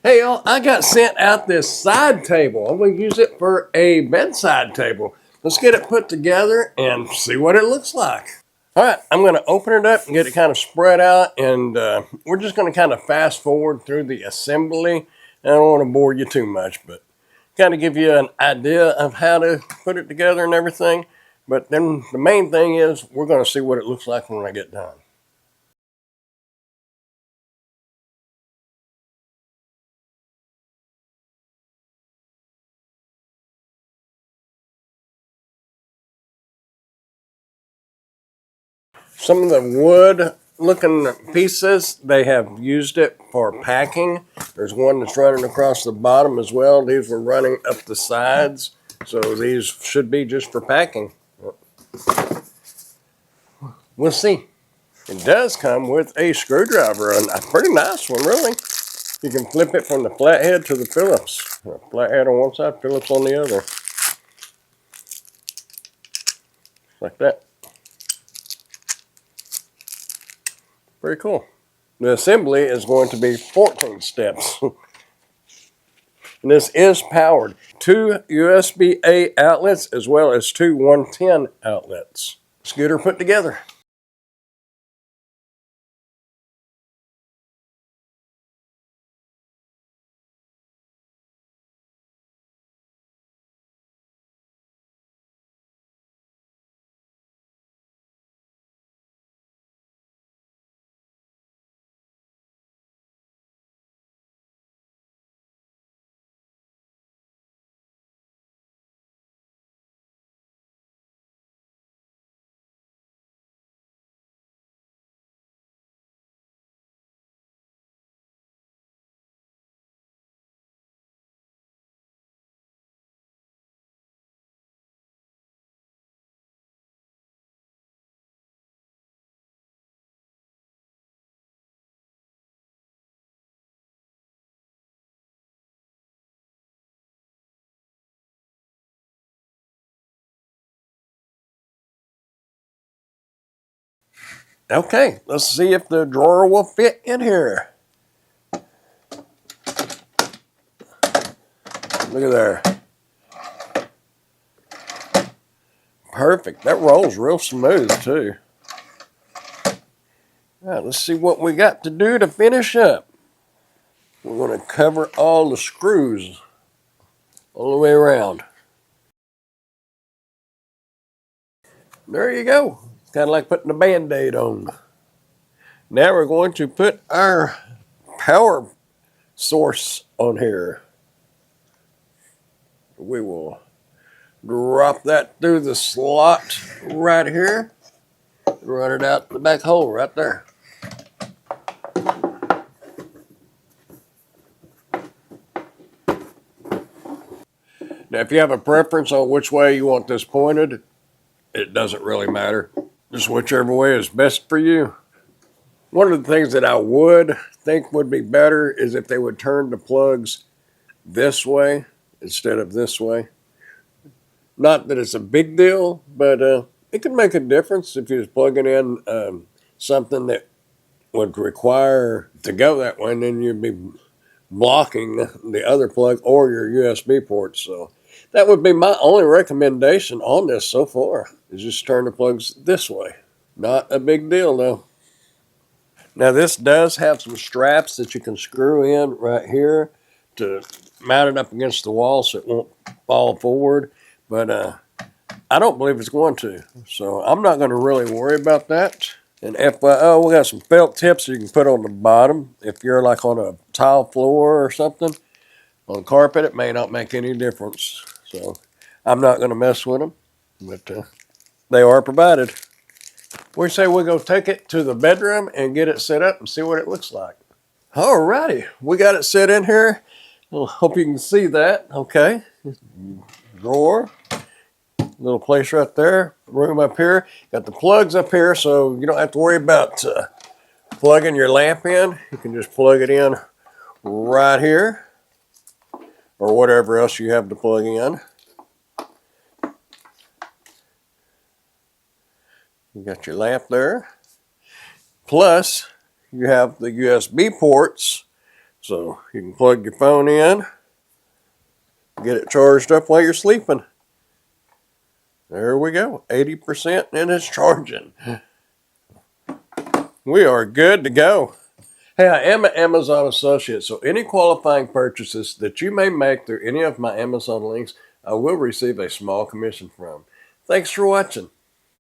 Hey y'all, I got sent out this side table. I'm going to use it for a bedside table. Let's get it put together and see what it looks like. All right, I'm going to open it up and get it kind of spread out, and we're just going to kind of fast forward through the assembly. I don't want to bore you too much, but kind of give you an idea of how to put it together and everything. But then the main thing is we're going to see what it looks like when I get done. Some of the wood looking pieces, they have used it for packing. There's one that's running across the bottom as well. These were running up the sides, so these should be just for packing. We'll see. It does come with a screwdriver, and a pretty nice one, really. You can flip it from the flathead to the Phillips. Flathead on one side, Phillips on the other. Like that. Very cool. The assembly is going to be 14 steps. And this is powered. 2 USB-A outlets as well as 2 110 outlets. Let's get her put together. Okay, let's see if the drawer will fit in here. Look at there. Perfect. That rolls real smooth too. All right, let's see what we got to do to finish up. We're going to cover all the screws all the way around. There you go. Kind of like putting a Band-Aid on. Now we're going to put our power source on here. We will drop that through the slot right here. Run it out the back hole right there. Now, if you have a preference on which way you want this pointed, it doesn't really matter. Just whichever way is best for you. One of the things that I would think would be better is if they would turn the plugs this way instead of this way. Not that it's a big deal, but it could make a difference if you're plugging in something that would require to go that way, and then you'd be blocking the other plug or your USB ports. So that would be my only recommendation on this so far, is just turn the plugs this way. Not a big deal though. Now this does have some straps that you can screw in right here to mount it up against the wall so it won't fall forward. But I don't believe it's going to. So I'm not going to really worry about that. And FYO, we got some felt tips you can put on the bottom. If you're like on a tile floor or something, on carpet, it may not make any difference. So I'm not going to mess with them, but they are provided. We say we go take it to the bedroom and get it set up and see what it looks like. Alrighty, we got it set in here. I hope you can see that. Okay, drawer. Little place right there, room up here. Got the plugs up here, so you don't have to worry about plugging your lamp in. You can just plug it in right here, or whatever else you have to plug in. You got your lamp there. Plus, you have the USB ports, So you can plug your phone in, get it charged up while you're sleeping. There we go, 80% and it's charging. We are good to go. Hey, I am an Amazon associate, so any qualifying purchases that you may make through any of my Amazon links, I will receive a small commission from. Thanks for watching.